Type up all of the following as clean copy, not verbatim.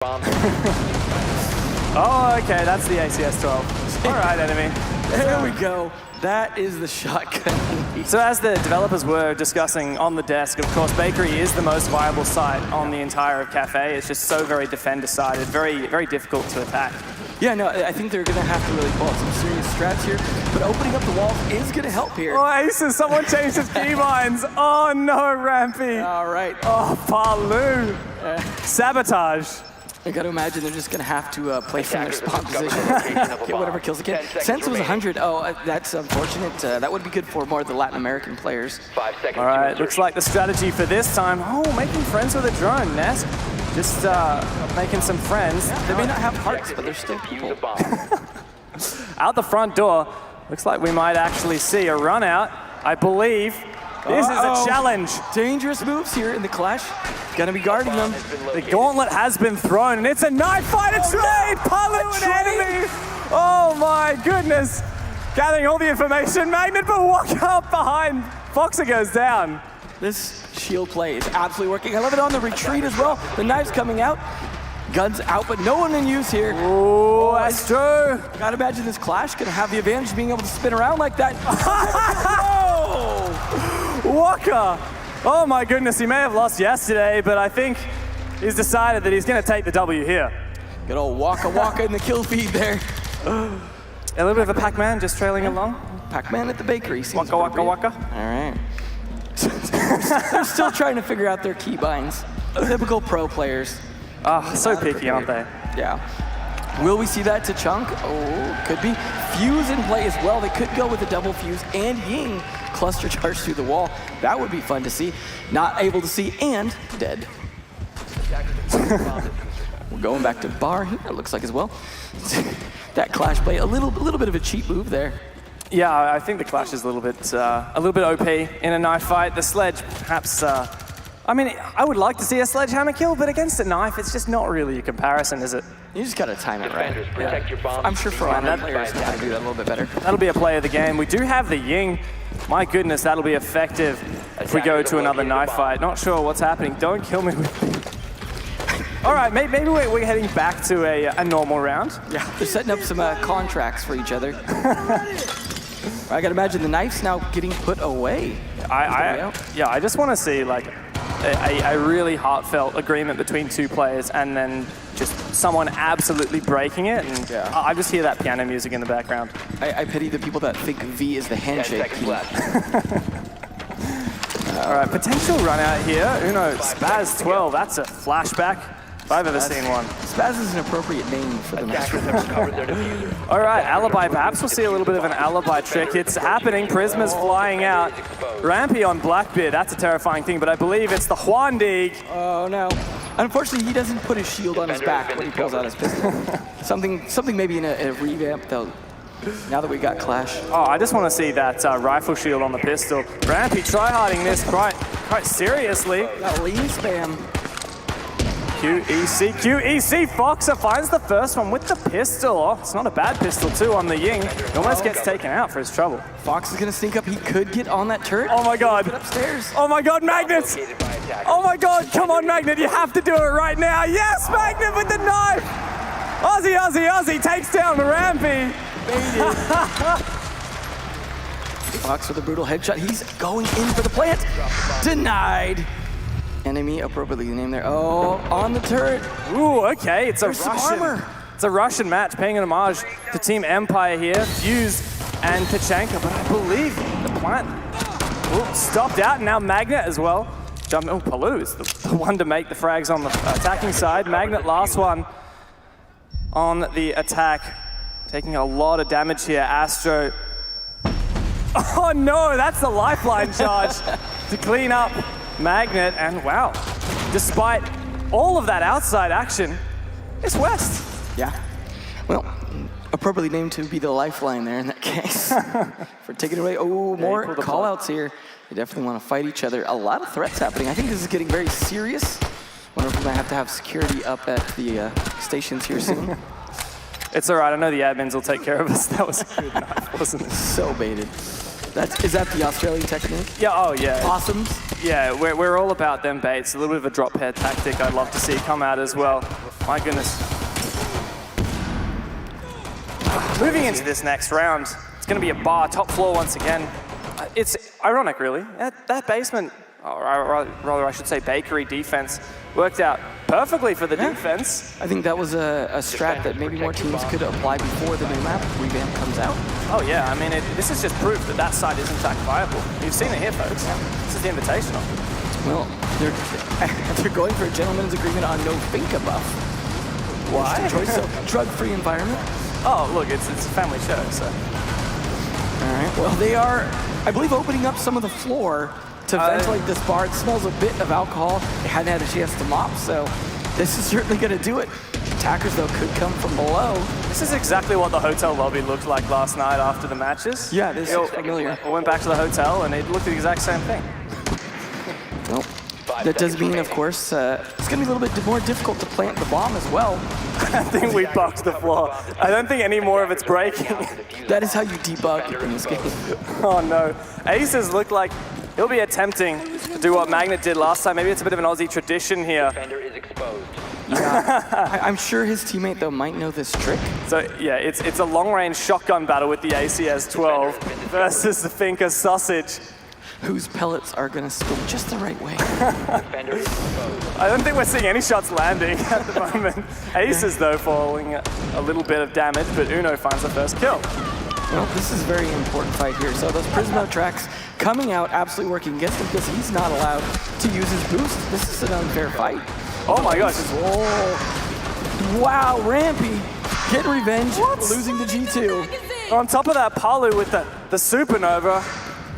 Oh, okay, that's the ACS-12. All right, enemy. There we go. That is the shotgun. So as the developers were discussing on the desk, of course, Bakery is the most viable site on the entire cafe. It's just so very defender-sided, very difficult to attack. Yeah, no, I think they're going to have to really pull out some serious strats here, but opening up the walls is going to help here. Oh, Aces, someone changed his keybinds. Oh, no, Rampy. All right. Oh, Palu. Sabotage. I got to imagine they're just going to have to place in their spawn position, get whatever kills they can. Since it was 100, that's unfortunate. That would be good for more of the Latin American players. All right, looks like the strategy for this time. Oh, making friends with a drone, Nest. Just making some friends. They may not have hearts, but they're still people. Out the front door, looks like we might actually see a run out. I believe this is a challenge. Dangerous moves here in the clash. Gonna be guarding them. The gauntlet has been thrown, and it's a knife fight, a trade! Palu and enemy! Oh my goodness! Gathering all the information, Magnet, but walk up behind. Foxer goes down. This shield play is absolutely working. I love it on the retreat as well. The knife's coming out. Guns out, but no one in use here. Oh, that's true. Gotta imagine this clash gonna have the advantage of being able to spin around like that. Oh! Walker! Oh my goodness, he may have lost yesterday, but I think he's decided that he's gonna take the W here. Good old Waka in the kill feed there. A little bit of a Pac-Man just trailing along. Pac-Man at the bakery. Waka. All right. They're still trying to figure out their keybinds. Typical pro players. Oh, so picky, aren't they? Yeah. Will we see that to Chunk? Oh, could be. Fuse in play as well. They could go with a double fuse and Ying cluster charge through the wall. That would be fun to see. Not able to see and dead. We're going back to bar here, it looks like as well. That clash play, a little bit of a cheap move there. Yeah, I think the clash is a little bit OP in a knife fight. The sledge, perhaps. I mean, I would like to see a sledgehammer kill, but against a knife, it's just not really a comparison, is it? You just gotta time it right. Yeah. I'm sure for online players know how to do that a little bit better. That'll be a play of the game. We do have the Ying. My goodness, that'll be effective if we go to another knife fight. Not sure what's happening. Don't kill me. All right, maybe we're heading back to a normal round. Yeah, they're setting up some contracts for each other. I gotta imagine the knife's now getting put away. I just want to see like a really heartfelt agreement between two players, and then just someone absolutely breaking it. And I just hear that piano music in the background. I pity the people that think V is the handshake key. All right, potential run out here. Uno, Spaz 12. That's a flashback. If I've ever seen one. Spaz is an appropriate name for the match. All right, Alibi. Perhaps we'll see a little bit of an alibi trick. It's happening. Prisma's flying out. Rampy on Blackbeard. That's a terrifying thing, but I believe it's the Huandig. Oh, no. Unfortunately, he doesn't put his shield on his back when he pulls out his pistol. something maybe in a revamp, though. Now that we got Clash. Oh, I just want to see that rifle shield on the pistol. Rampy tryharding this quite seriously. That lean spam. QEC, Foxer finds the first one with the pistol. Oh, it's not a bad pistol too on the Ying. He almost gets taken out for his trouble. Fox is gonna sneak up, he could get on that turret. Oh my God. Get upstairs. Oh my God, Magnet! Oh my God, come on Magnet, you have to do it right now. Yes, Magnet with the knife! Aussie takes down the Rampy. Fox with a brutal headshot, he's going in for the plant. Denied. Enemy appropriately named there. Oh, on the turret. Ooh, okay, it's There's a Russian. armor. It's a Russian match, paying an homage to Team Empire here. Fuse and Pachenko, but I believe the plant stopped out, and now Magnet as well. Oh, Palu is the one to make the frags on the attacking side. Magnet, last one on the attack, taking a lot of damage here. Astro. Oh no, that's the lifeline charge to clean up Magnet, and wow, despite all of that outside action, it's West. Yeah, well, appropriately named to be the lifeline there in that case. For taking it away. Oh, more call-outs here. They definitely want to fight each other. A lot of threats happening. I think this is getting very serious. Wonder if we might have to have security up at the stations here soon. It's all right, I know the admins will take care of us. That was a good knife, wasn't it? So baited. Is that the Australian technique? Yeah, oh yeah. Awesomes? Yeah, we're all about them baits. A little bit of a drop pair tactic I'd love to see come out as well. My goodness. Moving into this next round, it's going to be a bar, top floor once again. It's ironic, really. That basement, or rather I should say bakery defense, worked out perfectly for the defense. I think that was a strat that maybe more teams could apply before the new map revamp comes out. Oh yeah, I mean, this is just proof that that side is in fact viable. You've seen it here, folks. This is the Invitational. Well, they're going for a gentleman's agreement on no Finca buff. Why? Choice of drug-free environment. Oh, look, it's a family show, so. All right, well, they are, I believe, opening up some of the floor to ventilate this bar. It smells a bit of alcohol. They hadn't had a chance to mop, so this is certainly going to do it. Attackers, though, could come from below. This is exactly what the hotel lobby looked like last night after the matches. Yeah, this is familiar. I went back to the hotel, and it looked the exact same thing. Well, that does mean, of course, it's going to be a little bit more difficult to plant the bomb as well. I think we bucked the floor. I don't think any more of it's breaking. That is how you debug in this game. Oh no. Aces look like he'll be attempting to do what Magnet did last time. Maybe it's a bit of an Aussie tradition here. Yeah, I'm sure his teammate, though, might know this trick. So yeah, it's a long-range shotgun battle with the ACS-12 versus the Finca sausage. Whose pellets are going to spin just the right way. I don't think we're seeing any shots landing at the moment. Aces, though, falling a little bit of damage, but Uno finds the first kill. Well, this is a very important fight here. So those Prismo tracks coming out, absolutely working against him because he's not allowed to use his boost. This is an unfair fight. Oh my gosh. Oh. Wow, Rampy getting revenge, losing the G2. On top of that, Palu with the supernova.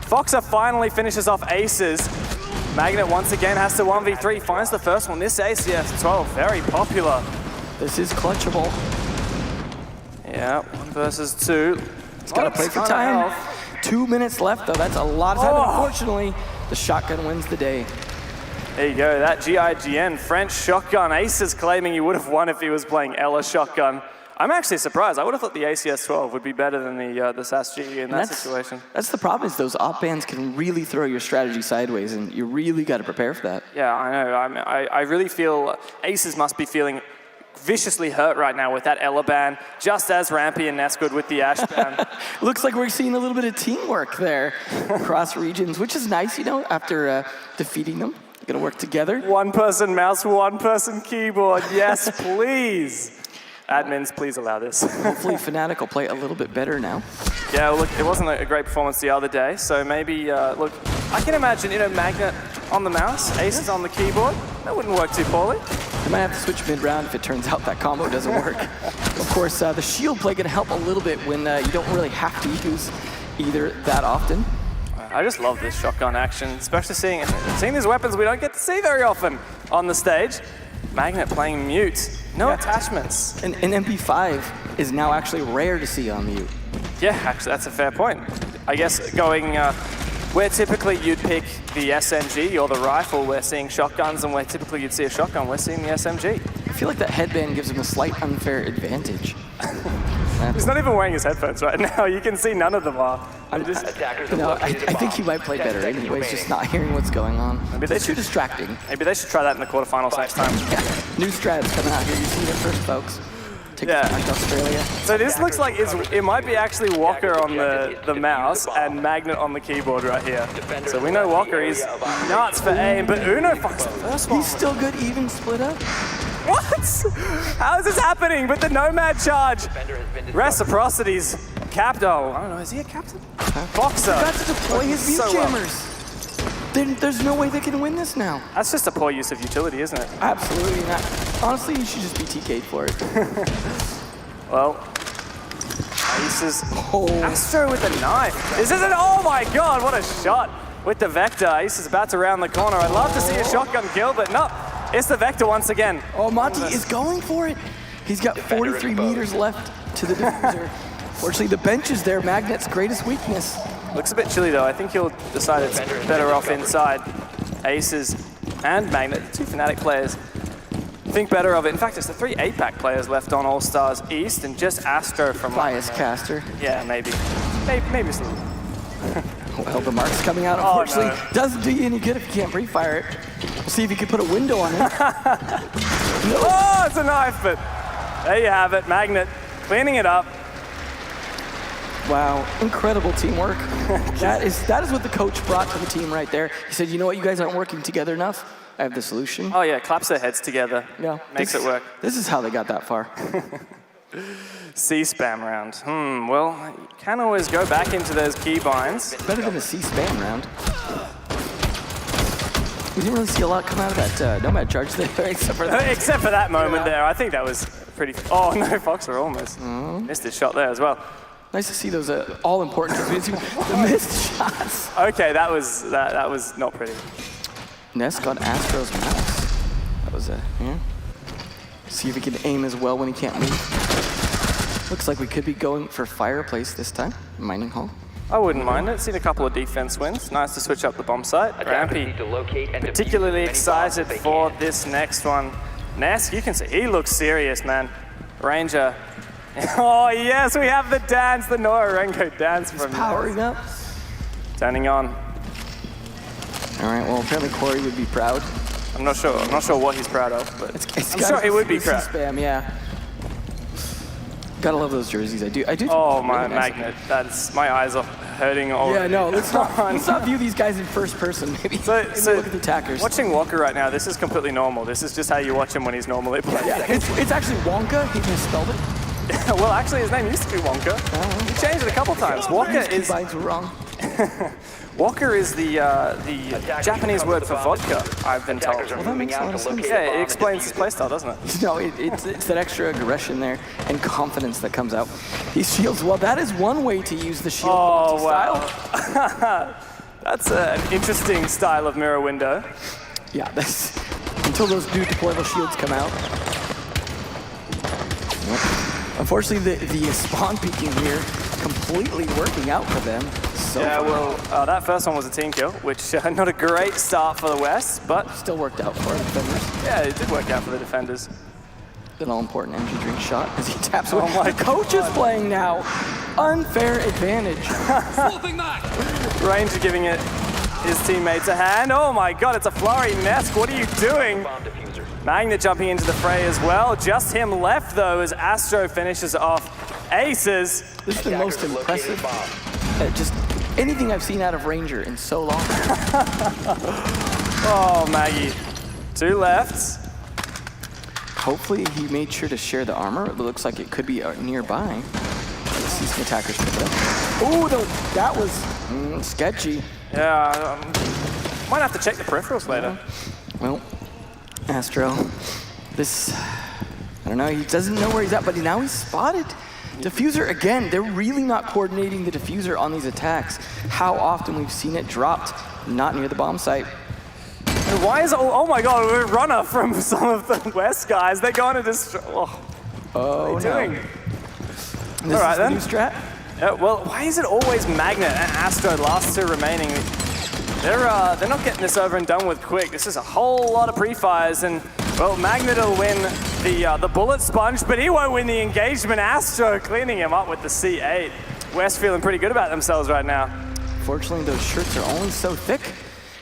Foxer finally finishes off Aces. Magnet once again has to 1v3, finds the first one. This ACS-12, very popular. This is clutchable. Yeah, 1 versus 2. He's got to play for time. 2 minutes left, though. That's a lot of time. Unfortunately, the shotgun wins the day. There you go, that GIGN French shotgun. Aces claiming he would have won if he was playing Ella shotgun. I'm actually surprised. I would have thought the ACS-12 would be better than the SAS-G in that situation. That's the problem, is those op bans can really throw your strategy sideways, and you really got to prepare for that. Yeah, I know. I really feel Aces must be feeling viciously hurt right now with that Ella ban, just as Rampy and Nesgood with the Ash ban. Looks like we're seeing a little bit of teamwork there across regions, which is nice, you know, after defeating them. You're going to work together. 1 person mouse, 1 person keyboard. Yes, please. Admins, please allow this. Hopefully Fnatic will play a little bit better now. Yeah, well, look, it wasn't a great performance the other day, so maybe, look, I can imagine, you know, Magnet on the mouse, Aces on the keyboard. That wouldn't work too poorly. You might have to switch mid-round if it turns out that combo doesn't work. Of course, the shield play can help a little bit when you don't really have to use either that often. I just love this shotgun action, especially seeing these weapons we don't get to see very often on the stage. Magnet playing mute, no attachments. An MP5 is now actually rare to see on mute. Yeah, actually, that's a fair point. I guess going where typically you'd pick the SMG or the rifle, we're seeing shotguns, and where typically you'd see a shotgun, we're seing the SMG. I feel like that headband gives him a slight unfair advantage. He's not even wearing his headphones right now. You can see none of them are. I think he might play better anyways, just not hearing what's going on. Maybe they it's too distracting. Maybe they should try that in the quarterfinals next time. New strats coming out here. You see it first, folks. Take it back to Australia. So this looks like it might be actually Walker on the mouse and Magnet on the keyboard right here. So we know Walker is nuts for aim, but Uno finds the first one. He's still good, even split up. What? How is this happening? But the Nomad charge. Reciprocity's capped. Oh, I don't know. Is he a captain? Boxer. He got to deploy his view jammers. There's no way they can win this now. That's just a poor use of utility, isn't it? Absolutely not. Honestly, you should just be TK'd for it. Well, Aces. Astro with a knife. This isn't. Oh my God! What a shot with the Vector. Ace is about to round the corner. I'd love to see a shotgun kill, but no. It's the Vector once again. Oh, Monty is going for it. He's got 43 meters left to the diffuser. Fortunately, the bench is there, Magnet's greatest weakness. Looks a bit chilly though. I think he'll decide it's better off inside. Aces and Magnet, the 2 Fnatic players, think better of it. In fact, it's the 3 8-pack players left on All Stars East and just Astro from... Bias caster. Yeah, maybe. Maybe just a little. Well, the mark's coming out, Oh, unfortunately. no. Doesn't do you any good if you can't pre-fire it. We'll see if you can put a window on it. Oh, it's a knife, but there you have it. Magnet cleaning it up. Wow, incredible teamwork. that is what the coach brought to the team right there. He said, you know what, you guys aren't working together enough. I have the solution. Oh yeah, claps their heads together. Yeah, Makes it work. This is how they got that far. C-spam round. Well, you can always go back into those key binds. Better than a C-spam round. We didn't really see a lot come out of that Nomad charge there, except for that. Except for that moment there. I think that was pretty... Oh no, Foxer almost missed his shot there as well. Nice to see those all-important the missed shots. Okay, that was not pretty. Ness got Astro's mouse. That was yeah. See if he can aim as well when he can't move. Looks like we could be going for Fireplace this time. Mining Hall. I wouldn't mind it. Seen a couple of defense wins. Nice to switch up the bomb site. Rampy, particularly excited for this next one. Ness, you can see, he looks serious, man. Ranger. Oh yes, we have the dance, the Noah Renko dance from Powering up. Turning on. All right, well, apparently Corey would be proud. I'm not sure what he's proud of, but It's I'm sure he would be proud. Spam, yeah. Gotta love those jerseys. I do. Oh, my really nice. Magnet. That's, my eyes are hurting already. Yeah, no, let's not view these guys in first person, maybe. So look at the attackers. Watching Walker right now, this is completely normal. This is just how you watch him when he's normally playing. Yeah, it's actually Wonka. He misspelled it. Well, actually, his name used to be Wonka. He changed it a couple times. Walker is... Combines were wrong. Walker is the Japanese word for vodka, I've been told. Well, that makes a lot of sense. Yeah, it explains his playstyle, doesn't it? No, it's that extra aggression there and confidence that comes out. These shields, well, that is one way to use the shield multi-style. Wow. That's an interesting style of mirror window. Yeah, that's until those new deployable shields come out. Unfortunately, the spawn peeking here completely working out for them. Well, that first one was a team kill, which not a great start for the West, but still worked out for the defenders. Yeah, it did work out for the defenders. An all-important energy drink shot as he taps away. Oh my Coach is playing now. Unfair advantage. Ranger giving it his teammates a hand. Oh my god, it's a flurry. Nesk, what are you doing? Magnet jumping into the fray as well. Just him left though as Astro finishes off aces. This is the most impressive. Just anything I've seen out of Ranger in so long. Oh, Maggie. Two lefts. Hopefully he made sure to share the armor. It looks like it could be nearby. Let's see some attackers pick it up. Oh, that was sketchy. Yeah, might have to check the peripherals later. Well, Astro, I don't know, he doesn't know where he's at, but now he's spotted. Diffuser, again, they're really not coordinating the diffuser on these attacks. How often we've seen it dropped, not near the bomb site. And why is it, oh my god, we're a runner from some of the West guys. They're going to destroy, what are they doing? This all right is then. The new strat? Yeah, well, why is it always Magnet and Astro, last two remaining? They're not getting this over and done with quick. This is a whole lot of pre-fires, and well, Magnet will win the bullet sponge, but he won't win the engagement. Astro cleaning him up with the C8. West feeling pretty good about themselves right now. Fortunately, those shirts are only so thick,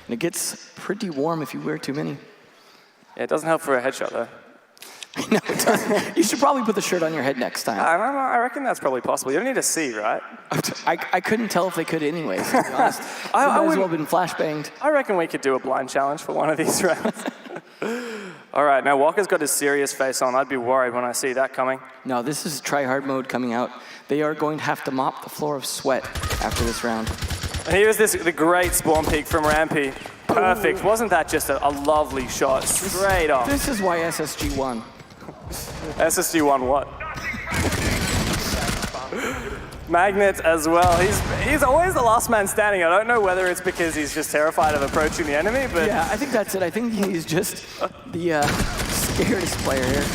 and it gets pretty warm if you wear too many. Yeah, it doesn't help for a headshot though. No, it doesn't. You should probably put the shirt on your head next time. I reckon that's probably possible. You don't need to see, right? I couldn't tell if they could anyways, to be honest. I might as well have been flashbanged. I reckon we could do a blind challenge for one of these rounds. All right, now Walker's got his serious face on. I'd be worried when I see that coming. No, this is try-hard mode coming out. They are going to have to mop the floor of sweat after this round. And here's the great spawn peek from Rampy. Perfect. Ooh. Wasn't that just a lovely shot straight off? This is why SSG won. SSG won what? Magnet as well. He's always the last man standing. I don't know whether it's because he's just terrified of approaching the enemy, but... Yeah, I think that's it. I think he's just the scariest player here.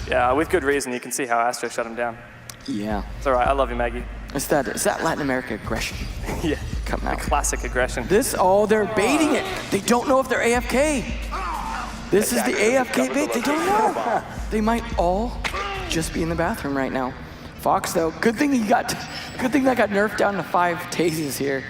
Yeah, with good reason. You can see how Astro shut him down. Yeah. It's all right. I love you, Maggie. It's that Latin America aggression. Yeah. Coming out. Classic aggression. They're baiting it. They don't know if they're AFK. This is the AFK bait. They don't know. They might all just be in the bathroom right now. Fox, though, good thing that got nerfed down to 5 tases here.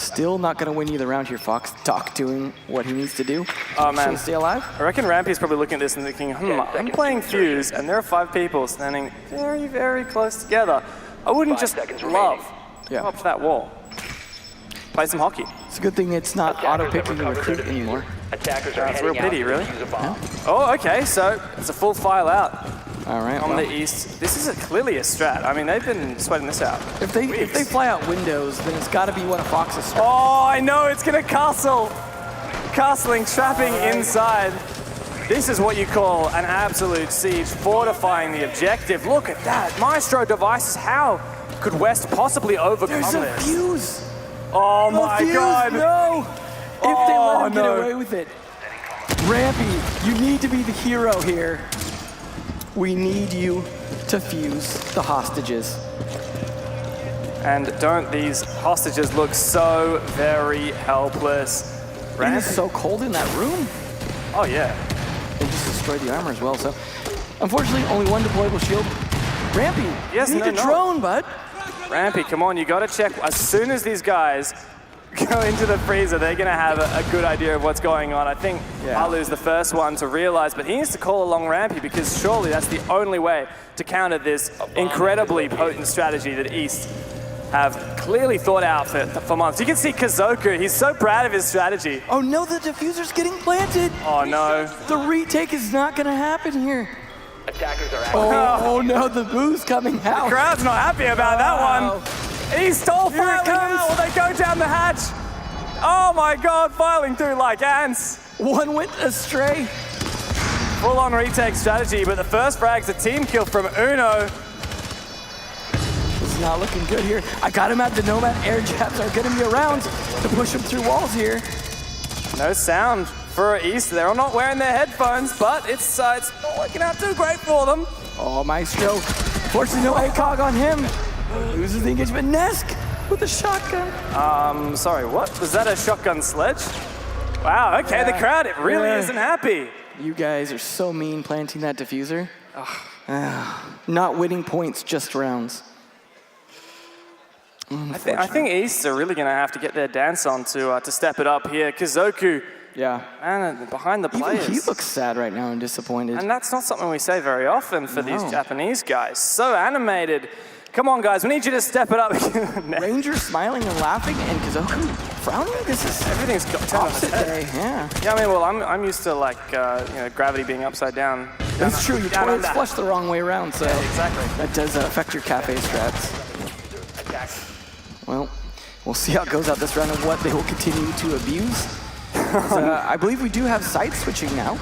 Still not going to win you the round here, Fox. Doc doing what he needs to do. Oh, man. To stay alive. I reckon Rampy's probably looking at this and thinking, I'm playing Fuse, and there are 5 people standing very, very close together. I wouldn't just love go up to that wall. Play some hockey. It's a good thing it's not auto-picking the recruit anymore. Attackers are That's a real pity, really. Yeah. Oh, okay, so it's a full file out All right. on the east. This is clearly a strat. I mean, they've been sweating this out. If they fly out windows, then it's got to be one of Fox's strats. Oh, I know, it's gonna castle. Castling, trapping inside. This is what you call an absolute siege, fortifying the objective. Look at that, Maestro devices. How could West possibly overcome There's a this? fuse. Oh my Fuse, God. No! If they let him get no. away with it. Rampy, you need to be the hero here. We need you to fuse the hostages. And don't these hostages look so very helpless? It is so cold in that room. Oh yeah. They just destroyed the armor as well, so. Unfortunately, only one deployable shield. Rampy, Yes, you need no, a no. drone, bud. Rampy, come on, you gotta check. As soon as these guys go into the freezer, they're gonna have a good idea of what's going on. I think Alu's the first one to realize, but he needs to call along Rampy because surely that's the only way to counter this incredibly potent strategy that East have clearly thought out for months. You can see Kazoku, he's so proud of his strategy. Oh no, the diffuser's getting planted. Oh no. The retake is not gonna happen here. Attackers are Oh no, the boo's coming out. Crowd's not happy about that one. East all Here it filing out. Will they go down the hatch? Oh my God, filing through like ants. One went astray. Full-on retake strategy, but the first frag's a team kill from Uno. It's not looking good here. I got him at the Nomad. Air jabs are getting me around to push him through walls here. No sound for East. They're not wearing their headphones, but it's not working out too great for them. Oh, Maestro. Fortunately, no ACOG on him. Loses the engagement. Nesk with a shotgun. Sorry, what? Was that a shotgun sledge? Wow, okay, the crowd, it really isn't happy. You guys are so mean planting that diffuser. Not winning points, just rounds. I think East are really going to have to get their dance on to step it up here. Kazoku, Yeah. man, behind the Even players. he looks sad right now and disappointed. And that's not something we say very often for these No. Japanese guys. So animated. Come on, guys, we need you to step it up. Ranger smiling and laughing, and Kazoku frowning. This is Everything's got turned on its opposite head. day. Yeah. Yeah, I mean, well, I'm used to like gravity being upside down. That's true. Your down toilet's under. flushed the wrong way around, so Exactly. that does affect your cafe strats. Well, we'll see how it goes out this round and what they will continue to abuse. I believe we do have side switching now,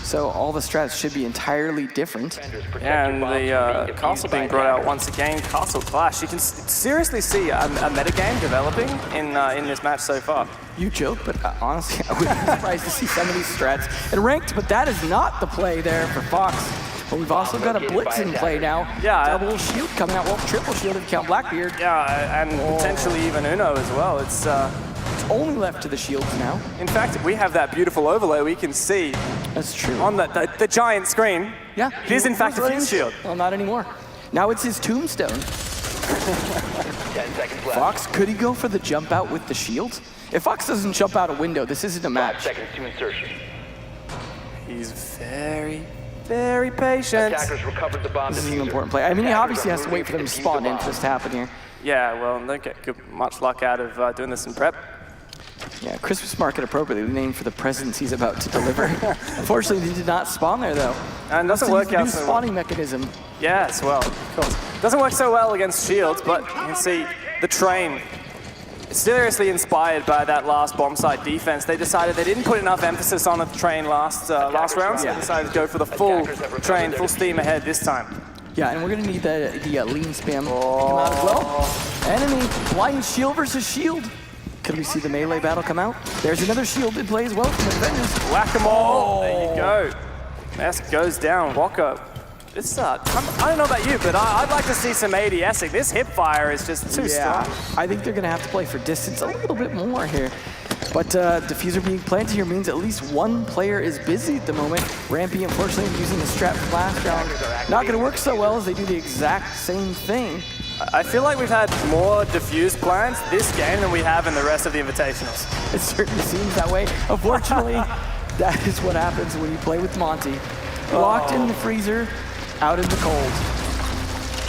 so all the strats should be entirely different. Yeah, and the castle being brought out once again. Castle Clash. You can seriously see a metagame developing in this match so far. You joke, but honestly, I would be surprised to see some of these strats in ranked, but that is not the play there for Fox. But we've also got a blitz in play now. Yeah. Double shield coming out, well, triple shield if you count Blackbeard. Yeah, and potentially even Uno as well. It's Only left to the shields now. in fact, we have that beautiful overlay we can see That's true. on the giant screen. Yeah. It is in fact a fuse shield. Well, not anymore. Now it's his tombstone. 10 seconds left. Fox, could he go for the jump out with the shield? If Fox doesn't jump out a window, this isn't a 5 match. seconds to insertion. He's very, very patient. Attackers recovered the bomb This is an diffuser. important play. I mean, he Attackers obviously are has to wait for them to moving spawn defuse in the for this to happen here. Yeah, well, don't get much luck out of doing this in prep. Yeah, Christmas market appropriately named for the presents he's about to deliver. Unfortunately, he did not spawn there, though. And doesn't So work he's the out new so well. spawning mechanism. Yes, well, of course. Doesn't work so well against shields, but you can see the train. Seriously inspired by that last bomb site defense, they decided they didn't put enough emphasis on the train last round, so they decided to go for the full train, full steam ahead this time. Yeah, and we're gonna need the lean spam to come out as well. Enemy, blind shield versus shield. Could we see the melee battle come out? There's another shield in play as well from the defenders. Whack-a-mole! There you go. Mask goes down. Waka. It's I don't know about you, but I'd like to see some ADSing. This hip fire is just too strong. I think they're gonna have to play for distance a little bit more here. But diffuser being planted here means at least one player is busy at the moment. Rampy, unfortunately, using the strat from last round. Not gonna work so well as they do the exact same thing. I feel like we've had more diffused plans this game than we have in the rest of the invitationals. It certainly seems that way. Unfortunately, that is what happens when you play with Monty. Locked in the freezer, out in the cold.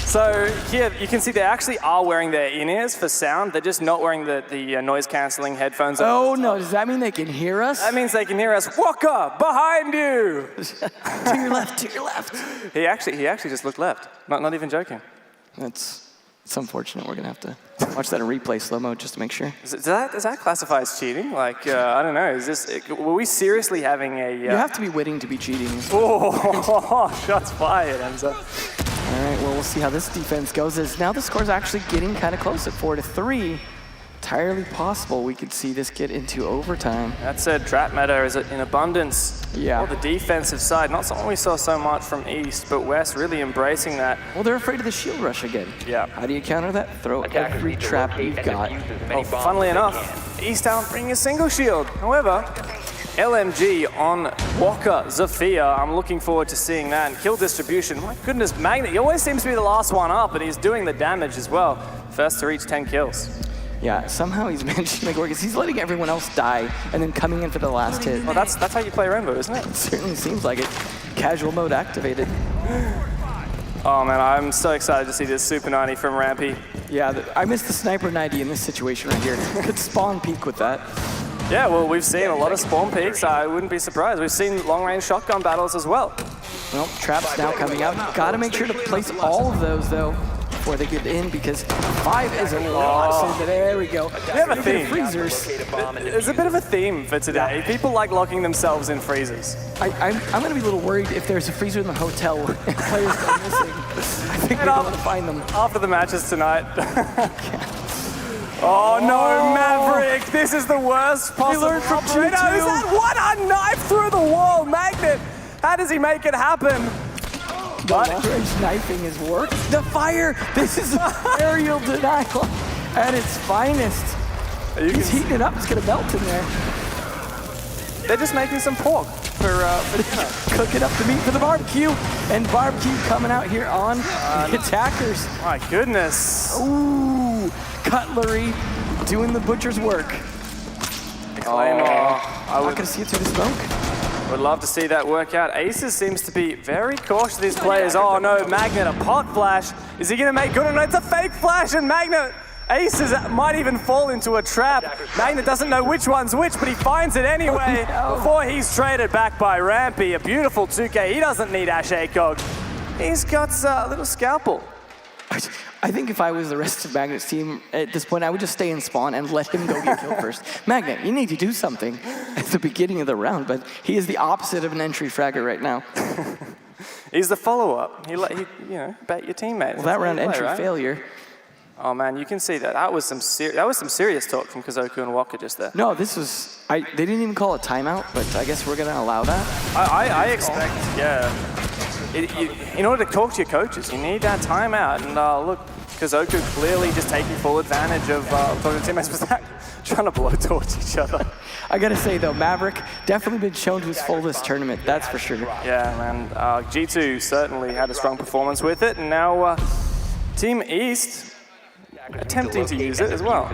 So here you can see they actually are wearing their in-ears for sound. They're just not wearing the noise-canceling headphones. Oh no, does that mean they can hear us? That means they can hear us. Walker, behind you! To your left, to your left. He actually just looked left. Not even joking. It's unfortunate. We're gonna have to watch that in replay slow-mo just to make sure. Does that classify as cheating? Like, I don't know, were we seriously having a... You have to be witting to be cheating. Oh, shots fired, Enzo. All right, well, we'll see how this defense goes. As now the score's actually getting kind of close at 4-3. Entirely possible we could see this get into overtime. That said, trap meta is in abundance. Yeah. On the defensive side, not something we saw so much from East, but West really embracing that. Well, they're afraid of the shield rush again. Yeah. How do you counter that? Throw every trap you've got. Well, funnily enough, East aren't bringing a single shield. However, LMG on Walker, Zafia. I'm looking forward to seeing that. And kill distribution. My goodness, Magnet, he always seems to be the last one up, and he's doing the damage as well. First to reach 10 kills. Yeah, somehow he's managed to make it work. He's letting everyone else die and then coming in for the last hit. Well, that's how you play Rainbow, isn't it? It certainly seems like it. Casual mode activated. Oh man, I'm so excited to see this Super 90 from Rampy. Yeah, I missed the Sniper 90 in this situation right here. Could spawn peek with that. Yeah, well, we've seen a lot of spawn peaks. I wouldn't be surprised. We've seen long-range shotgun battles as well. Well, traps now coming out. Got to make sure to place all of those, though, before they get in, because 5 is a lot. So there we go. We have a theme. Freezers. There's a bit of a theme for today. People like locking themselves in freezers. I'm going to be a little worried if there's a freezer in the hotel and players go missing. I think we're going to find them. After the matches tonight. Oh no, Maverick! This is the worst possible operator. Is that what? A knife through the wall, Magnet! How does he make it happen? The long-range knifing has worked. The fire! This is aerial denial at its finest. He's heating it up. It's going to melt in there. They're just making some pork for dinner. Cooking up the meat for the barbecue. And barbecue coming out here on the attackers. My goodness. Ooh, cutlery doing the butcher's work. Claymore. I'm not going to see it through the smoke. Would love to see that work out. Aces seems to be very cautious of these players. Oh no, Magnet, a pot flash. Is he going to make good? No, it's a fake flash, and Magnet, Aces might even fall into a trap. Magnet doesn't know which one's which, but he finds it anyway before he's traded back by Rampy. A beautiful 2K. He doesn't need Ash ACOG. He's got a little scalpel. I think if I was the rest of Magnet's team at this point, I would just stay in spawn and let him go get killed first. Magnet, you need to do something at the beginning of the round, but he is the opposite of an entry fragger right now. He's the follow-up. He bet your teammate. Well, that round entry failure. Oh man, you can see that. That was some serious talk from Kazoku and Walker just there. No, this was. They didn't even call a timeout, but I guess we're gonna allow that. I expect, yeah. In order to talk to your coaches, you need that timeout. And look, Kazoku clearly just taking full advantage of talking to teammates. Was that trying to blowtorch each other? I gotta say though, Maverick definitely been shown to his full this tournament. That's for sure. Yeah, man. G2 certainly had a strong performance with it, and now Team East attempting to use it as well.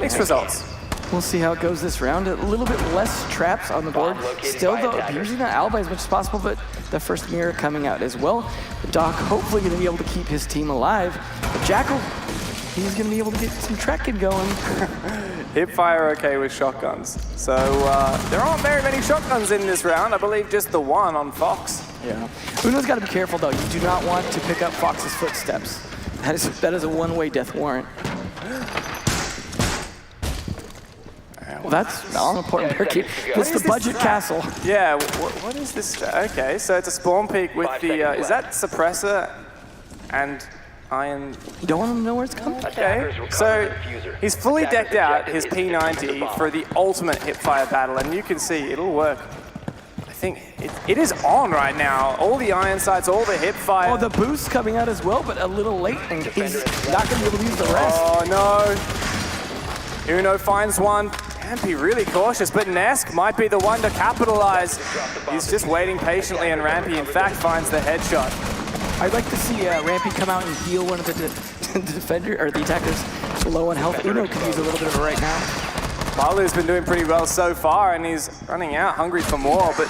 Mixed results. We'll see how it goes this round. A little bit less traps on the board. Still, though, abusing that alibi as much as possible, but the first mirror coming out as well. Doc hopefully going to be able to keep his team alive. But Jackal, he's going to be able to get some trekking going. Hipfire okay with shotguns. So there aren't very many shotguns in this round. I believe just the one on Fox. Yeah. Uno's got to be careful, though. You do not want to pick up Fox's footsteps. That is a one-way death warrant. Well, that's all important. It's the budget castle. Yeah, what is this? Okay, so it's a spawn peak with the, is that suppressor and iron? You don't want to know where it's coming? Okay, so he's fully decked out his P90 for the ultimate hipfire battle, and you can see it'll work. I think it is on right now. All the iron sights, all the hipfire. Oh, the boost coming out as well, but a little late, and he's not going to be able to use the rest. Oh no. Uno finds one. Rampy really cautious, but Nesk might be the one to capitalize. He's just waiting patiently, and Rampy, in fact, finds the headshot. I'd like to see Rampy come out and heal one of the the defender, or the attacker's low on health. Uno could use a little bit of it right now. Palu's been doing pretty well so far, and he's running out, hungry for more, but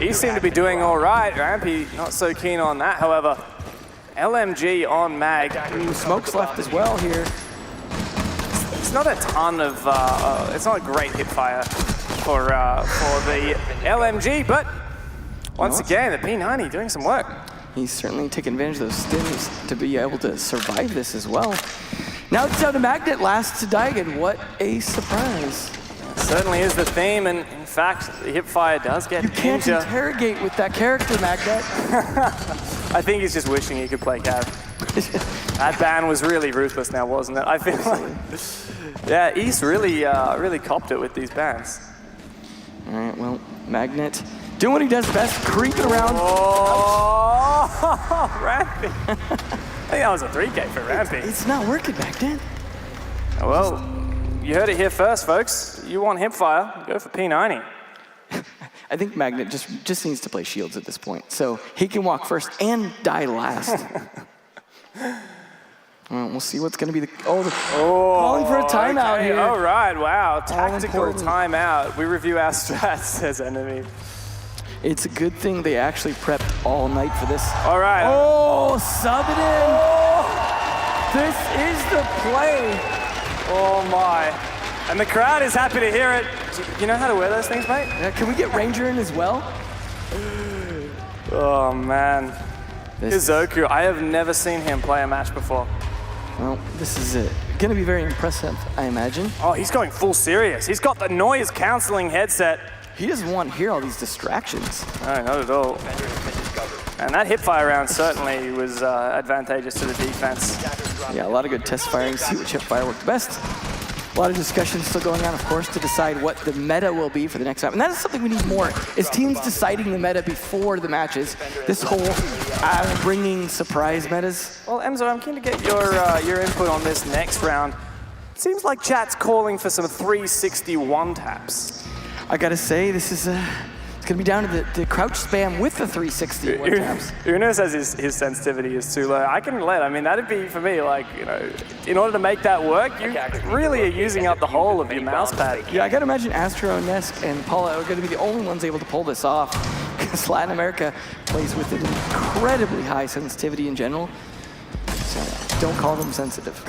he seemed to be doing all right. Rampy, not so keen on that, however. LMG on Mag. Ooh, smoke's left as well here. It's not a ton of, it's not a great hit fire for the LMG, but once again, the P90 doing some work. He's certainly taking advantage of those stims to be able to survive this as well. Now it's down to Magnet, last to Daigen. What a surprise. Certainly is the theme, and in fact, the hip fire does get You can't Ninja. interrogate with that character, Magnet. I think he's just wishing he could play Cav. That ban was really ruthless now, wasn't it? I feel like, yeah, East really copped it with these bans. All right, well, Magnet doing what he does best, creeping around. Oh, Rampy. I think that was a 3K for Rampy. It's not working, Magnet. Well, you heard it here first, folks. You want hip fire, go for P90. I think Magnet just needs to play shields at this point, so he can walk first and die last. Well, we'll see what's going to be the calling for a timeout here. All right, wow, tactical important. timeout. We review our strats, says enemy. It's a good thing they actually prepped all night for this. All right. Oh, sub it in. This is the play. Oh my. And the crowd is happy to hear it. You know how to wear those things, mate? Can we get Ranger in as well? Oh man. Kizoku, I have never seen him play a match before. Well, this is going to be very impressive, I imagine. Oh, he's going full serious. He's got the noise canceling headset. He doesn't want to hear all these distractions. No, not at all. And that hip fire round certainly was advantageous to the defense. Yeah, a lot of good test firing, see which hip fire worked best. A lot of discussion still going on, of course, to decide what the meta will be for the next round. And that is something we need more, is teams deciding the meta before the matches. This whole bringing surprise metas. Well, Emzo, I'm keen to get your input on this next round. Seems like chat's calling for some 361 taps. I gotta say, this is it's gonna be down to the crouch spam with the 360 one taps. Uno says his sensitivity is too low. I can relate. I mean, that'd be for me, like, you know, in order to make that work, you really are using up the whole of your mouse pad. Yeah, I gotta imagine Astro, Nesk, and Paula are gonna be the only ones able to pull this off, because Latin America plays with an incredibly high sensitivity in general. So don't call them sensitive.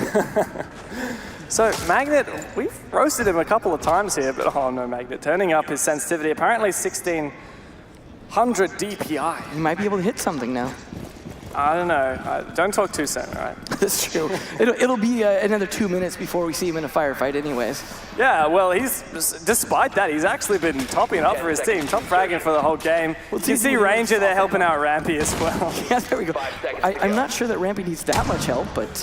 So Magnet, we've roasted him a couple of times here, but oh no, Magnet turning up his sensitivity. Apparently 1600 DPI. He might be able to hit something now. I don't know. Don't talk too soon, all right? That's true. It'll be another 2 minutes before we see him in a firefight anyways. Yeah, well, despite that, he's actually been topping it up for his team, top fragging for the whole game. You can see Ranger there helping out Rampy as well. Yeah, there we go. I'm not sure that Rampy needs that much help, but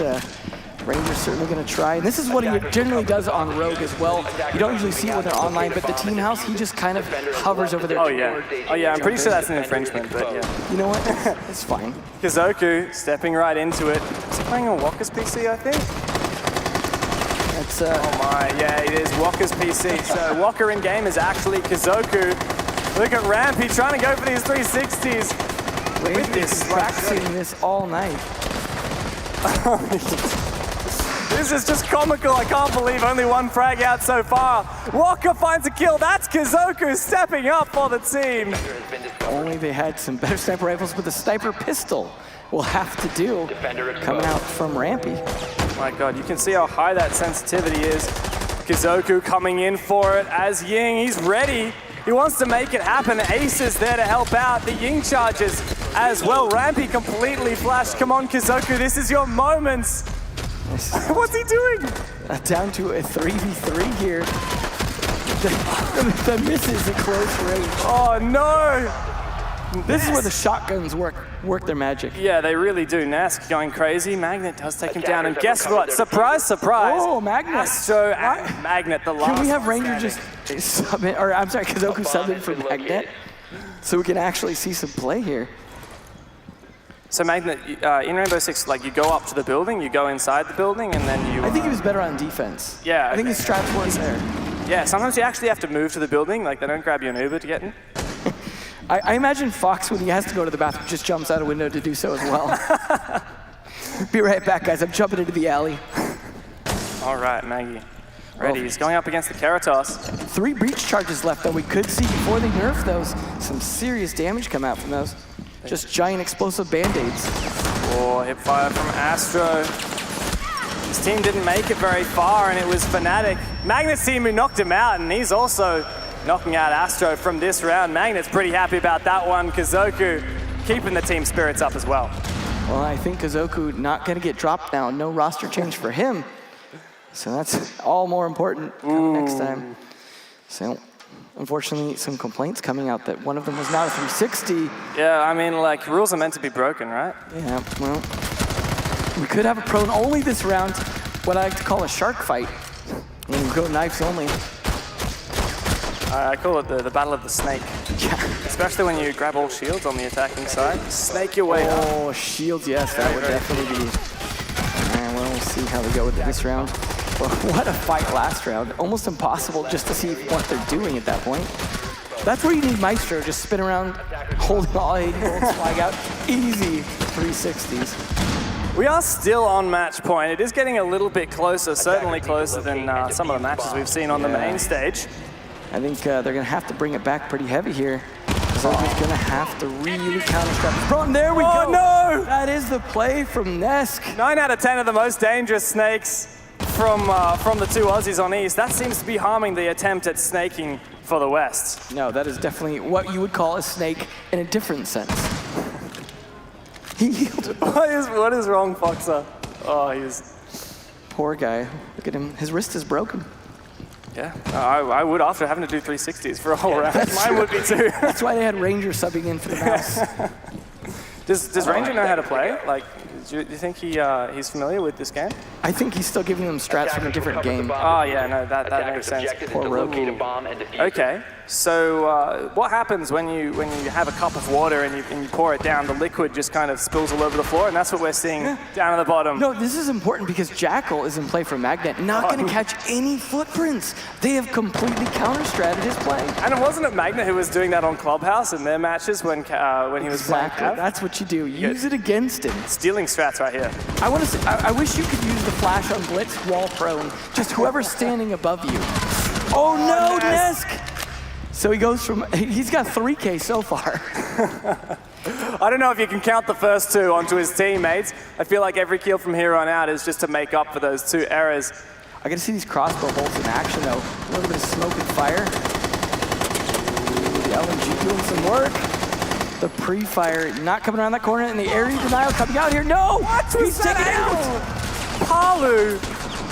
Ranger's certainly going to try. And this is what he generally does on Rogue as well. You don't usually see it when they're online, but the team house, he just kind of hovers over there. Oh yeah, I'm pretty sure that's an infringement, but yeah. You know what? It's fine. Kizoku stepping right into it. Is he playing on Walker's PC, I think? That's, oh my, yeah, it is Walker's PC. So Walker in game is actually Kizoku. Look at Rampy trying to go for these 360s. Ranger's practicing this all night. This is just comical. I can't believe only one frag out so far. Walker finds a kill. That's Kizoku stepping up for the team. Only they had some better sniper rifles, but the sniper pistol will have to do coming out from Rampy. My God, you can see how high that sensitivity is. Kizoku coming in for it as Ying. He's ready. He wants to make it happen. Ace is there to help out. The Ying charges as well. Rampy completely flashed. Come on, Kizoku, this is your moments. What's he doing? Down to a 3v3 here. The misses at close range. Oh no! This is where the shotguns work their magic. Yeah, they really do. Nask going crazy. Magnet does take him down. And guess what? Surprise, surprise. Oh, Magnet. Astro and Magnet, the last. Can we have Ranger just sub in, or I'm sorry, Kizoku sub in for Magnet? So we can actually see some play here. So Magnet, in Rainbow Six, like you go up to the building, you go inside the building, and then you... I think he was better on defense. Yeah. I think his strats weren't there. Yeah, sometimes you actually have to move to the building, like they don't grab you an Uber to get in. I imagine Fox, when he has to go to the bathroom, just jumps out a window to do so as well. Be right back, guys. I'm jumping into the alley. All right, Maggie. Ready. He's going up against the Keratos. 3 breach charges left, though. We could see before they nerf those some serious damage come out from those. Just giant explosive band-aids. Oh, hip fire from Astro. His team didn't make it very far, and it was Fnatic. Magnet's team who knocked him out, and he's also knocking out Astro from this round. Magnet's pretty happy about that one. Kazoku keeping the team spirits up as well. Well, I think Kazoku not going to get dropped now. No roster change for him. So that's all more important next time. So, unfortunately, some complaints coming out that one of them was not a 360. Yeah, I mean, like, rules are meant to be broken, right? Yeah, well, we could have a prone only this round, what I like to call a shark fight. When we go knives only. I call it the battle of the snake. Yeah. Especially when you grab all shields on the attacking side. Snake your way up. Oh, shields, yes, that would definitely be. And we'll see how we go with this round. Well, what a fight last round. Almost impossible just to see what they're doing at that point. That's where you need Maestro. Just spin around, holding all 80 volts, flag out. Easy 360s. We are still on match point. It is getting a little bit closer, certainly closer than some of the matches we've seen on the main stage. I think they're going to have to bring it back pretty heavy here. So he's going to have to really counter-strap. And there we go. Oh, no! That is the play from Nesk. 9 out of 10 of the most dangerous snakes from the 2 Aussies on East. That seems to be harming the attempt at snaking for the West. No, that is definitely what you would call a snake in a different sense. He yielded. What is wrong, Foxer? Oh, he's... Poor guy. Look at him. His wrist is broken. Yeah, I would after having to do 360s for a whole round. Mine would be too. That's why they had Ranger subbing in for the mouse. Does Ranger know how to play? Like, do you think he's familiar with this game? I think he's still giving them strats from a different game. Oh yeah, no, that makes sense. Poor Rogue. Okay, so what happens when you have a cup of water and you pour it down? The liquid just kind of spills all over the floor, and that's what we're seeing down at the bottom. No, this is important because Jackal is in play for Magnet, not going to catch any footprints. They have completely counter-stratted his play. And it wasn't Magnet who was doing that on Clubhouse in their matches when he was playing Cav? That's what you do. Use it against him. Stealing strats right here. I want to say, I wish you could use the flash on Blitz while prone. Just whoever's standing above you. Oh no, Nesk! So he goes from, he's got 3K so far. I don't know if you can count the first 2 onto his teammates. I feel like every kill from here on out is just to make up for those 2 errors. I gotta see these crossbow bolts in action though. A little bit of smoke and fire. Ooh, the LMG doing some work. The pre-fire not coming around that corner, and the area denial coming out here. No! He's taken out! Palu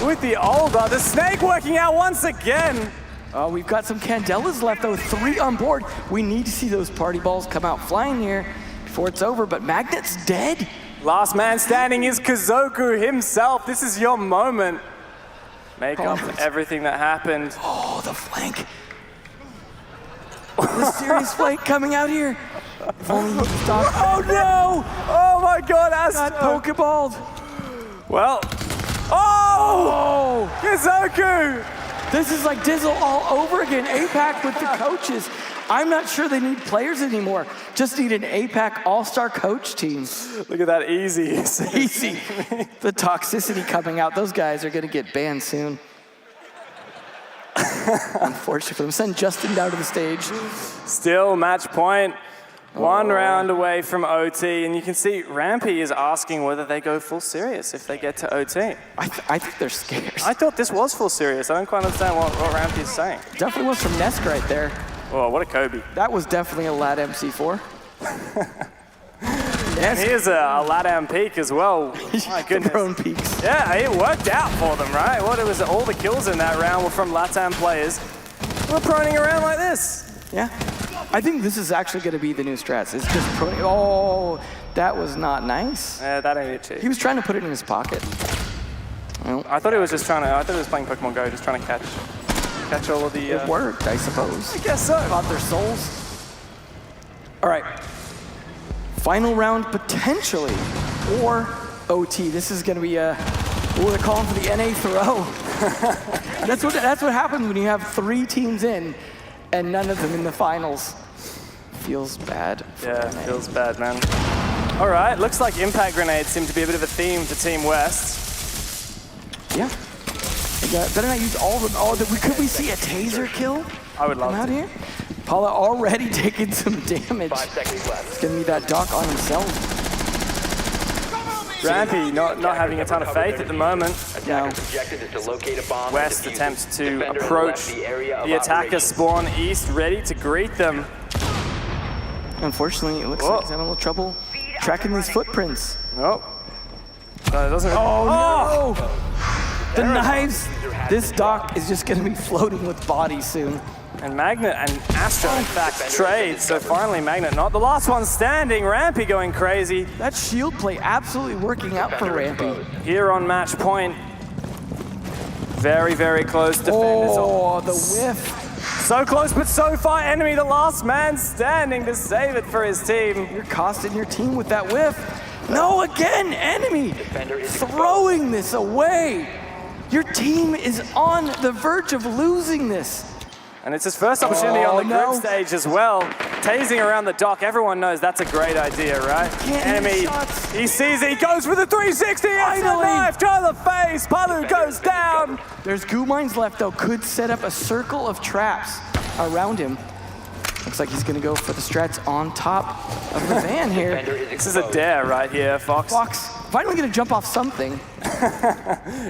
with the Olga. The snake working out once again. Oh, we've got some Candelas left though, 3 on board. We need to see those party balls come out flying here before it's over, but Magnet's dead. Last man standing is Kazoku himself. This is your moment. Make up for everything that happened. Oh, the flank. The serious flank coming out here. If only he could stop. Oh no! Oh my god, Astro! Got pokeballed. Well. Oh! Kazoku! This is like Dizzle all over again. APAC with the coaches. I'm not sure they need players anymore. Just need an APAC all-star coach team. Look at that easy. Easy. The toxicity coming out. Those guys are going to get banned soon. Unfortunately for them. Send Justin down to the stage. Still match point. 1 round away from OT, and you can see Rampy is asking whether they go full serious if they get to OT. I think they're scared. I thought this was full serious. I don't quite understand what Rampy is saying. Definitely was from Nesk right there. Oh, what a Kobe. That was definitely a lad MC4. And here's a Latam peak as well. My goodness. Their own peaks. Yeah, it worked out for them, right? What it was, all the kills in that round were from Latam players. We're proning around like this. Yeah. I think this is actually going to be the new strats. It's just proning. Oh, that was not nice. Yeah, that ain't it, cheap. He was trying to put it in his pocket. Well, I thought he was just trying to, I thought he was playing Pokemon Go, just trying to catch all of the... It worked, I suppose. I guess so. Caught their souls. All right. Final round potentially, or OT. This is going to be a, they're calling for the NA throw. That's what happens when you have 3 teams in and none of them in the finals. Feels bad. Yeah, feels bad, man. All right, looks like impact grenades seem to be a bit of a theme for Team West. Yeah. Better not use all of them. Oh, could we see a taser kill? I would love out to. Here? Paula already taking some damage. 5 seconds left. It's gonna be that Doc on himself. Rampy not having a ton of faith at the moment. Attacker's objective is to locate a bomb. West and defuse attempts it. to Defenders approach left the area of the attacker operations. spawn east, ready to greet them. Unfortunately, it looks like he's having a little trouble tracking these footprints. Oh. No, it doesn't. Oh, no! The knives! This Doc is just gonna be floating with bodies soon. And Magnet and Astro, in fact, trade. So finally, Magnet not the last one standing. Rampy going crazy. That shield play absolutely working out for Rampy. Here on match point. Very, very close defenders. Oh, the whiff. So close, but so far. Enemy, the last man standing to save it for his team. You're costing your team with that whiff. No, again, enemy throwing this away. Your team is on the verge of losing this. And it's his first opportunity on the group stage as well. Tasing around the dock. Everyone knows that's a great idea, right? Enemy, he sees it. He goes for the 360. It's a knife to the face. Palu goes down. There's goo mines left, though. Could set up a circle of traps around him. Looks like he's going to go for the strats on top of the van here. This is a dare right here, Fox. Fox finally going to jump off something.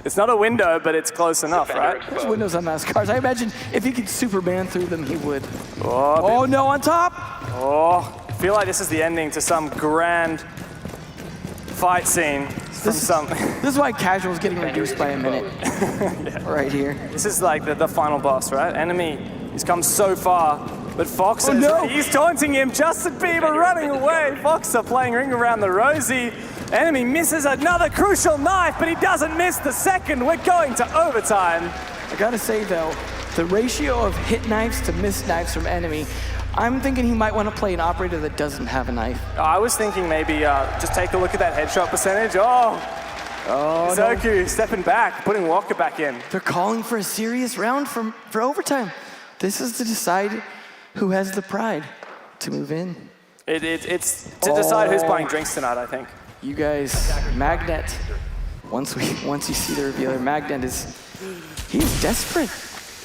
It's not a window, but it's close enough, right? There's windows on mass cars. I imagine if he could Superman through them, he would. Oh, no, on top. Oh, I feel like this is the ending to some grand fight scene. This is why casual is getting reduced by a minute. Yeah. Right here. This is like the final boss, right? Enemy, he's come so far, but Fox he's taunting him. Justin Bieber running away. Fox are playing Ring Around the Rosie. Enemy misses another crucial knife, but he doesn't miss the second. We're going to overtime. I gotta say though, the ratio of hit knives to miss knives from enemy, I'm thinking he might want to play an operator that doesn't have a knife. I was thinking maybe just take a look at that headshot percentage. Zoku stepping back, putting Walker back in. They're calling for a serious round for overtime. This is to decide who has the pride to move in. It's to decide who's buying drinks tonight, I think. You guys, Magnet, once you see the revealer, Magnet he's desperate.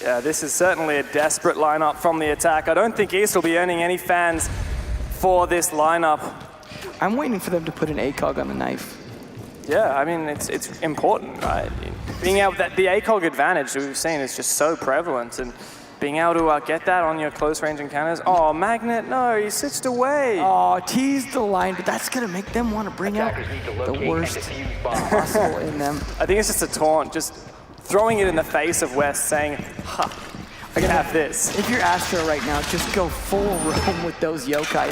Yeah, this is certainly a desperate lineup from the attack. I don't think East will be earning any fans for this lineup. I'm waiting for them to put an ACOG on the knife. Yeah, I mean, it's important, right? Being able that the ACOG advantage that we've seen is just so prevalent, and being able to get that on your close range encounters. Oh, Magnet, no, he switched away. Oh, teased the line, but that's gonna make them want to bring out the worst possible in them. I think it's just a taunt, just throwing it in the face of West, saying, ha, I can have this. If you're Astro right now, just go full roam with those yokai.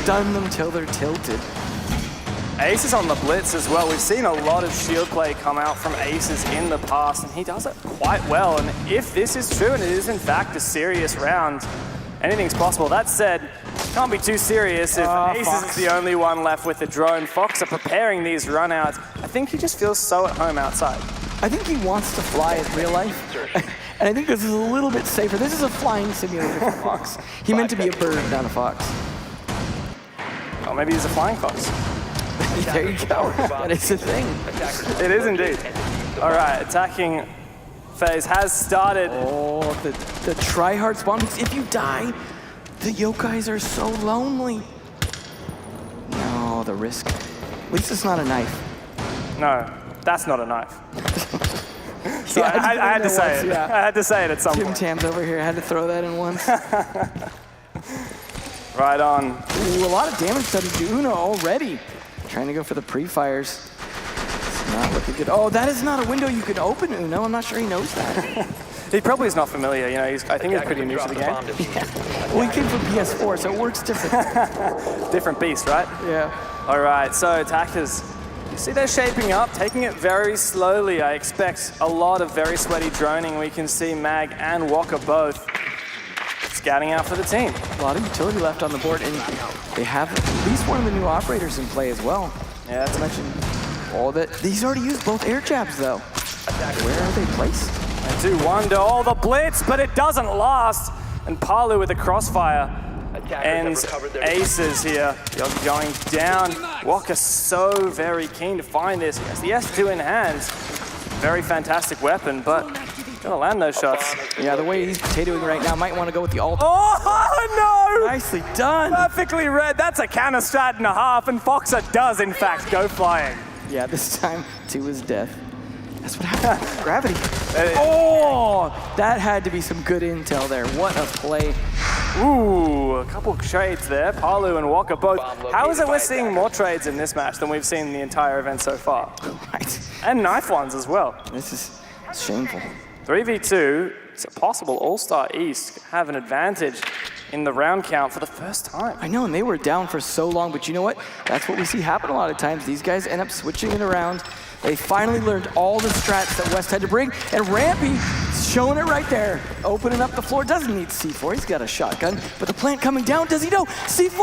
Stun them till they're tilted. Ace is on the blitz as well. We've seen a lot of shield play come out from Aces in the past, and he does it quite well. And if this is true, and it is in fact a serious round, anything's possible. That said, can't be too serious if Aces is the only one left with the drone. Fox are preparing these runouts. I think he just feels so at home outside. I think he wants to fly in real life. And I think this is a little bit safer. This is a flying simulator for Fox. He meant to be a bird, not a fox. Oh, maybe he's a flying fox. There you go. That is the thing. It is indeed. All right, attacking phase has started. Oh, the try-hard spawn. If you die, the yokais are so lonely. No, the risk. At least it's not a knife. No, that's not a knife. So Yeah, I had to say it. Yeah. I had to say it at some Tim point. Tam's over here. I had to throw that in once. Right on. Ooh, a lot of damage done to Uno already. Trying to go for the pre-fires. It's not looking good. Oh, that is not a window you can open, Uno. I'm not sure he knows that. He probably is not familiar. You know, I think he's pretty new to the game. Yeah. Well, he came from PS4, so it works different. Different beast, right? Yeah. All right, so attackers, you see they're shaping up, taking it very slowly. I expect a lot of very sweaty droning. We can see Mag and Walker both scouting out for the team. A lot of utility left on the board, and they have at least one of the new operators in play as well. Yeah, Not to mention all that. He's already used both air jabs, though. Where are they placed? I do wonder. Oh, the blitz, but it doesn't last. And Palu with the crossfire. ends aces here. You're going down. Walker so very keen to find this. He has the S2 in hands. Very fantastic weapon, but gotta land those shots. Yeah, the way he's potatoing right now, might want to go with the ult. Oh, no! Nicely done. Perfectly read. That's a counter strat and a half, and Foxer does, in fact, go flying. Yeah, this time to his death. That's what happened. Gravity. Oh, that had to be some good intel there. What a play. Ooh, a couple trades there. Palu and Walker both. How is it we're seeing more trades in this match than we've seen in the entire event so far? Right. And knife ones as well. This is shameful. 3v2, it's a possible All-Star East have an advantage in the round count for the first time. I know, and they were down for so long, but you know what? That's what we see happen a lot of times. These guys end up switching it around. They finally learned all the strats that West had to bring, and Rampy showing it right there, opening up the floor. Doesn't need C4, he's got a shotgun, but the plant coming down, does he know? C4!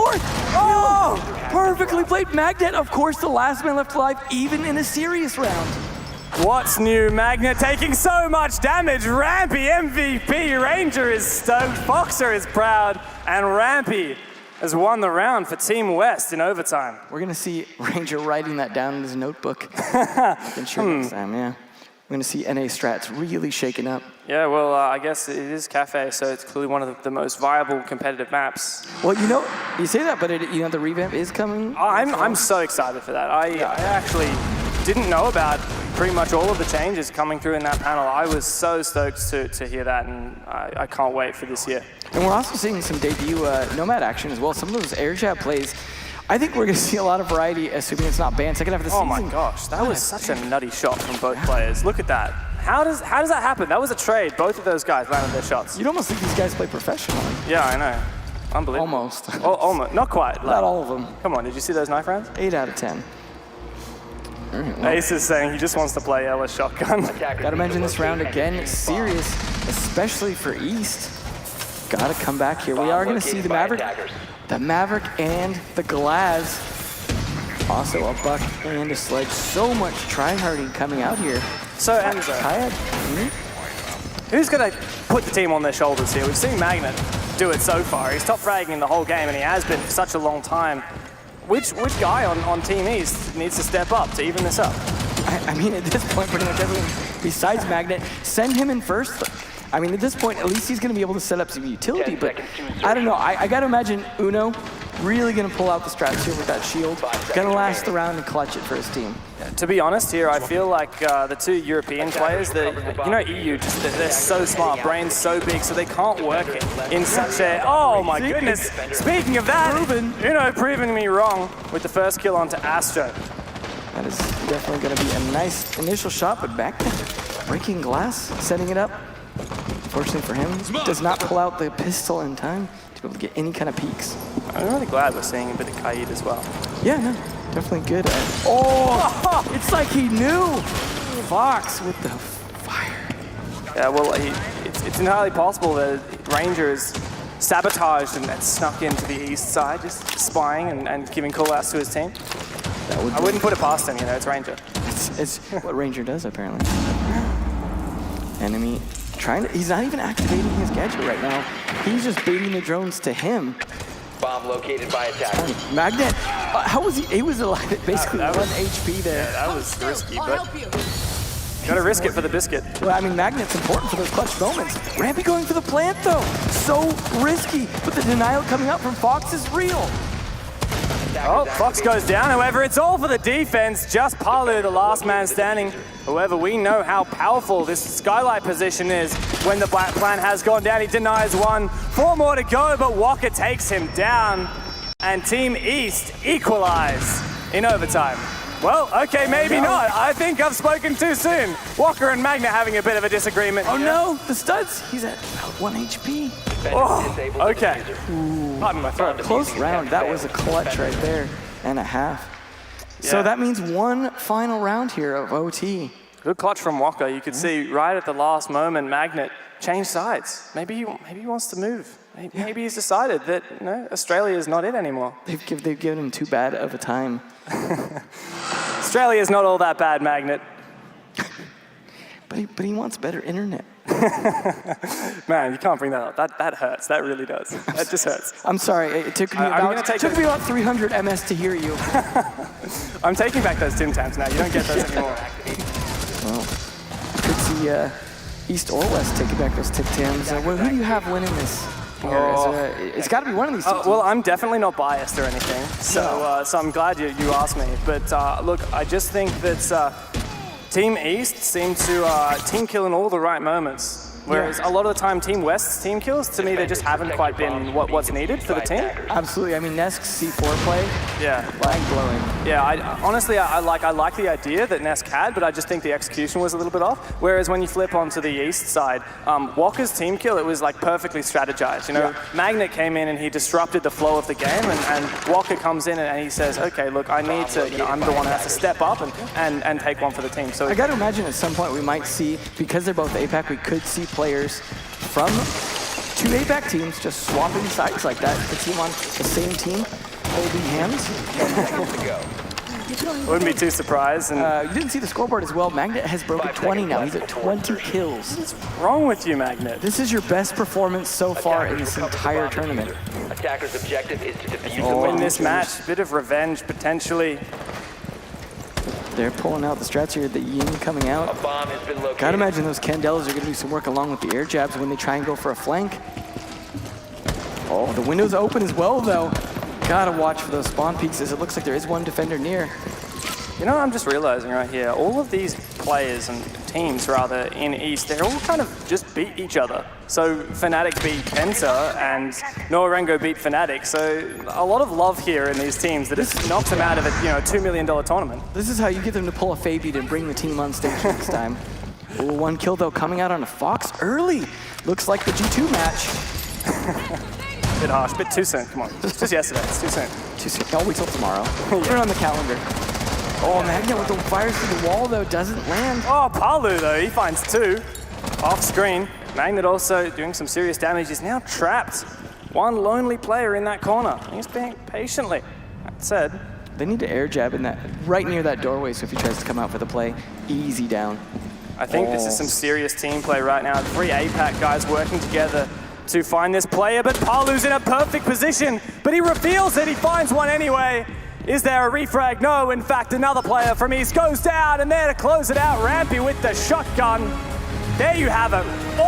Oh! Perfectly played. Magnet, of course, the last man left alive, even in a serious round. What's new? Magnet taking so much damage. Rampy MVP. Ranger is stoked. Foxer is proud. And Rampy has won the round for Team West in overtime. We're going to see Ranger writing that down in his notebook. Next time, yeah. We're going to see NA strats really shaking up. Yeah, well, I guess it is Cafe, so it's clearly one of the most viable competitive maps. Well, you know, you say that, but the revamp is coming. I'm so excited for that. I actually didn't know about pretty much all of the changes coming through in that panel. I was so stoked to hear that, and I can't wait for this year. And we're also seeing some debut Nomad action as well. Some of those air jab plays. I think we're going to see a lot of variety, assuming it's not banned second half of the season. Oh my gosh, that was such a nutty shot from both players. Look at that. How does that happen? That was a trade. Both of those guys landed their shots. You'd almost think these guys play professionally. Yeah, I know. Unbelievable. Almost. Oh, almost. Not quite. Not all of them. Come on, did you see those knife rounds? 8 out of 10. Ace is saying he just wants to play Ella shotgun. Gotta mention this round again, serious, especially for East. Gotta come back here. We are gonna see the Maverick and the Glaz. Also a buck and a sledge. So much tryharding coming out here. So, Enzo, who's gonna put the team on their shoulders here? We've seen Magnet do it so far. He's top fragging in the whole game, and he has been for such a long time. Which guy on Team East needs to step up to even this up? I mean, at this point, pretty much everyone besides Magnet, send him in first. I mean, at this point, at least he's going to be able to set up some utility, but I don't know. I got to imagine Uno really going to pull out the strats here with that shield. Going to last the round and clutch it for his team. To be honest here, I feel like the two European players, EU, just they're so smart, brains so big, so they can't work it in such a, oh my goodness. Speaking of that, Uno proving me wrong with the first kill onto Astro. That is definitely going to be a nice initial shot, but back to breaking glass, setting it up. Unfortunately for him, does not pull out the pistol in time to be able to get any kind of peeks. I'm really glad we're seeing a bit of Kaid as well. Yeah, no, definitely good. Oh, it's like he knew. Fox with the fire. Yeah, well, it's entirely possible that Ranger is sabotaged and snuck into the east side, just spying and giving call-outs to his team. I wouldn't put it past him, it's Ranger. It's what Ranger does, apparently. Enemy he's not even activating his gadget right now. He's just baiting the drones to him. Bomb located by attacker. Magnet, how was he? He was alive at basically 1 HP there. Yeah, that was risky, but gotta risk it for the biscuit. Well, I mean, Magnet's important for those clutch moments. Rampy going for the plant, though. So risky, but the denial coming out from Fox is real. Oh, Fox goes down. However, it's all for the defense. Just Palu, the last man standing. However, we know how powerful this skylight position is. When the black plan has gone down, he denies one. 4 more to go, but Walker takes him down. And Team East equalize in overtime. Well, okay, maybe not. I think I've spoken too soon. Walker and Magna having a bit of a disagreement. Oh no, the studs. He's at about 1 HP. Oh, okay. Pardon my throat. Close round. That was a clutch right there and a half. Yeah. So that means one final round here of OT. Good clutch from Walker. You could see right at the last moment, Magnet changed sides. Maybe he wants to move. Maybe he's decided that Australia is not it anymore. They've given him too bad of a time. Australia is not all that bad, Magnet. But he wants better internet. Man, you can't bring that up. That hurts. That really does. That just hurts. I'm sorry, it took me about 300 MS to hear you. I'm taking back those Tim Tams now. You don't get those anymore. Well, could see East or West taking back those Tim Tams. Who do you have winning this? It's got to be one of these two teams. Well, I'm definitely not biased or anything, so I'm glad you asked me. But look, I just think that Team East seemed to team kill in all the right moments. Whereas a lot of the time, Team West's team kills, to me, they just haven't quite been what's needed for the team. Absolutely. I mean, Nesk's C4 play, mind-blowing. Yeah, honestly, I like the idea that Nesk had, but I just think the execution was a little bit off. Whereas when you flip onto the East side, Walker's team kill, it was like perfectly strategized. You know, Magnet came in and he disrupted the flow of the game, and Walker comes in and he says, okay, look, I need to, I'm the one who has to step up and take one for the team. So I got to imagine at some point we might see, because they're both APAC, we could see players from two APAC teams just swapping sides like that. The team on the same team holding hands. Wouldn't be too surprised. And you didn't see the scoreboard as well. Magnet has broken 20 now. He's at 20 kills. What's wrong with you, Magnet? This is your best performance so far in this entire tournament. Attacker's objective is to defuse To win this match, bit of revenge potentially. They're pulling out the strats here. The Yin coming out. A bomb has been located. Gotta imagine those Candelas are gonna do some work along with the air jabs when they try and go for a flank. Oh, the window's open as well, though. Gotta watch for those spawn peaks as it looks like there is one defender near. You know what I'm just realizing right here? All of these players and teams, rather, in East, they're all kind of just beat each other. So Fnatic beat Penta and Norengo beat Fnatic. So a lot of love here in these teams that has knocked them out of a $2 million tournament. This is how you get them to pull a Fabian and bring the team on stage next time. Ooh, one kill though coming out on a Fox early. Looks like the G2 match. Bit harsh, bit too soon. Come on, just yesterday. It's too soon. Too soon. I'll wait till tomorrow. Put it on the calendar. Oh, Magnet with the fires through the wall though doesn't land. Oh, Palu though, he finds two off screen. Magnet also doing some serious damage. He's now trapped. One lonely player in that corner. He's being patiently. That said, they need to air jab in that right near that doorway. So if he tries to come out for the play, easy down. I think this is some serious team play right now. 3 APAC guys working together to find this player, but Palu's in a perfect position, but he reveals it. He finds one anyway. Is there a refrag? No, in fact, another player from East goes down, and there to close it out, Rampy with the shotgun. There you have it. All